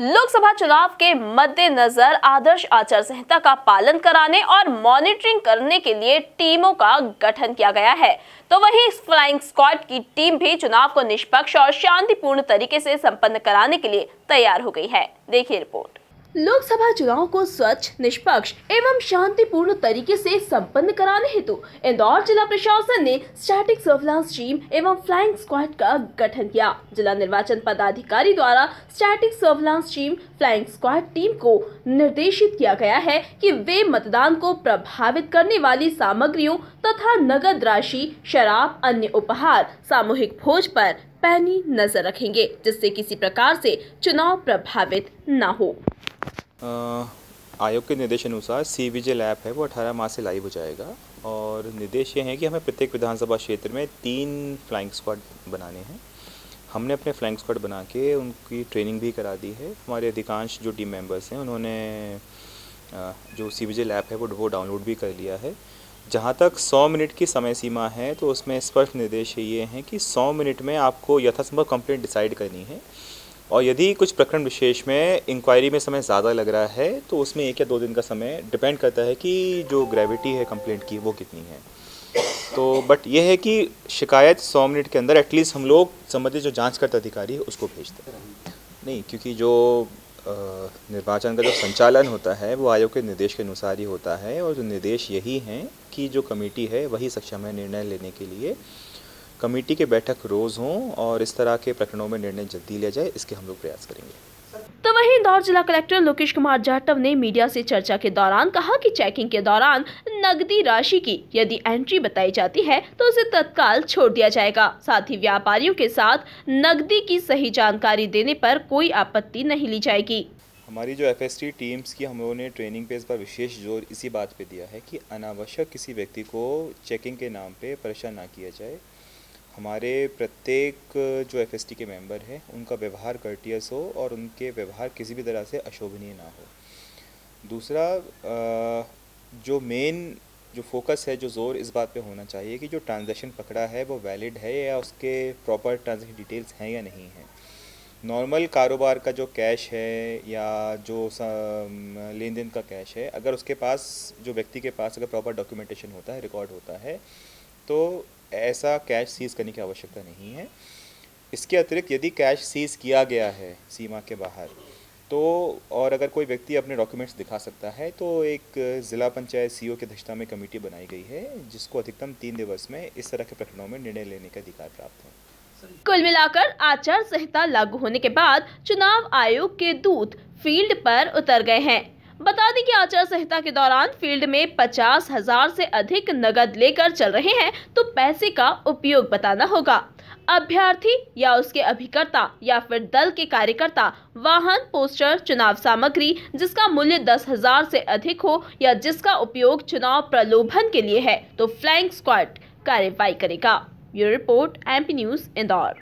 लोकसभा चुनाव के मद्देनजर आदर्श आचार संहिता का पालन कराने और मॉनिटरिंग करने के लिए टीमों का गठन किया गया है। तो वहीं फ्लाइंग स्क्वाड की टीम भी चुनाव को निष्पक्ष और शांतिपूर्ण तरीके से संपन्न कराने के लिए तैयार हो गई है। देखिए रिपोर्ट। लोकसभा चुनाव को स्वच्छ, निष्पक्ष एवं शांतिपूर्ण तरीके से संपन्न कराने हेतु इंदौर जिला प्रशासन ने स्टैटिक सर्विलांस टीम एवं फ्लाइंग स्क्वाड का गठन किया। जिला निर्वाचन पदाधिकारी द्वारा static surveillance team, flying squad team को निर्देशित किया गया है कि वे मतदान को प्रभावित करने वाली सामग्रियों तथा नगद राशि, शराब, अन्य उपहार, सामूहिक भोज पर पैनी नजर रखेंगे, जिससे किसी प्रकार से चुनाव प्रभावित न हो। आयोग के निर्देश अनुसार CVGIL ऐप है वो 18 मार्च से लाइव हो जाएगा और निर्देश ये हैं कि हमें प्रत्येक विधानसभा क्षेत्र में 3 फ्लाइंग स्क्वाड बनाने हैं। हमने अपने फ्लाइंग स्क्वाड बना के उनकी ट्रेनिंग भी करा दी है। हमारे अधिकांश जो टीम मेंबर्स हैं उन्होंने जो CVGIL ऐप है वो डाउनलोड भी कर लिया है। जहाँ तक 100 मिनट की समय सीमा है तो उसमें स्पष्ट निर्देश ये हैं कि 100 मिनट में आपको यथासंभव कंप्लेंट डिसाइड करनी है और यदि कुछ प्रकरण विशेष में इंक्वायरी में समय ज़्यादा लग रहा है तो उसमें 1 या 2 दिन का समय डिपेंड करता है कि जो ग्रेविटी है कंप्लेंट की वो कितनी है। तो बट ये है कि शिकायत 100 मिनट के अंदर एटलीस्ट हम लोग संबंधित जो जांचकर्ता अधिकारी है उसको भेजते हैं। नहीं, क्योंकि जो निर्वाचन का जो संचालन होता है वो आयोग के निर्देश के अनुसार ही होता है और जो निर्देश यही हैं कि जो कमेटी है वही सक्षम है निर्णय लेने के लिए। कमेटी के बैठक रोज़ हों और इस तरह के प्रकरणों में निर्णय जल्दी लिया जाए, इसके हम लोग प्रयास करेंगे। तो वहीं इंदौर जिला कलेक्टर लोकेश कुमार जाटव ने मीडिया से चर्चा के दौरान कहा कि चेकिंग के दौरान नकदी राशि की यदि एंट्री बताई जाती है तो उसे तत्काल छोड़ दिया जाएगा। साथ ही व्यापारियों के साथ नकदी की सही जानकारी देने पर कोई आपत्ति नहीं ली जाएगी। हमारी जो FST टीम्स की हम लोगों ने ट्रेनिंग पे इस पर विशेष जोर इसी बात पे दिया है कि अनावश्यक किसी व्यक्ति को चेकिंग के नाम पे परेशान ना किया जाए। हमारे प्रत्येक जो FST के मेंबर हैं उनका व्यवहार कर्टियस हो और उनके व्यवहार किसी भी तरह से अशोभनीय ना हो। दूसरा, जो मेन जो फोकस है, जो जोर इस बात पे होना चाहिए कि जो ट्रांजैक्शन पकड़ा है वो वैलिड है या उसके प्रॉपर ट्रांजैक्शन डिटेल्स हैं या नहीं हैं। नॉर्मल कारोबार का जो कैश है या जो लेन देन का कैश है, अगर उसके पास, जो व्यक्ति के पास अगर प्रॉपर डॉक्यूमेंटेशन होता है, रिकॉर्ड होता है, तो ऐसा कैश सीज़ करने की आवश्यकता नहीं है। इसके अतिरिक्त यदि कैश सीज़ किया गया है सीमा के बाहर तो और अगर कोई व्यक्ति अपने डॉक्यूमेंट्स दिखा सकता है तो एक ज़िला पंचायत CO की अध्यक्षता में कमेटी बनाई गई है जिसको अधिकतम 3 दिवस में इस तरह के प्रकरणों में निर्णय लेने का अधिकार प्राप्त है। कुल मिलाकर आचार संहिता लागू होने के बाद चुनाव आयोग के दूत फील्ड पर उतर गए हैं। बता दें कि आचार संहिता के दौरान फील्ड में 50,000 से अधिक नगद लेकर चल रहे हैं तो पैसे का उपयोग बताना होगा। अभ्यर्थी या उसके अभिकर्ता या फिर दल के कार्यकर्ता वाहन, पोस्टर, चुनाव सामग्री जिसका मूल्य 10,000 से अधिक हो या जिसका उपयोग चुनाव प्रलोभन के लिए है तो फ्लाइंग स्क्वाड कार्रवाई करेगा। Bureau report, MP news, Indore.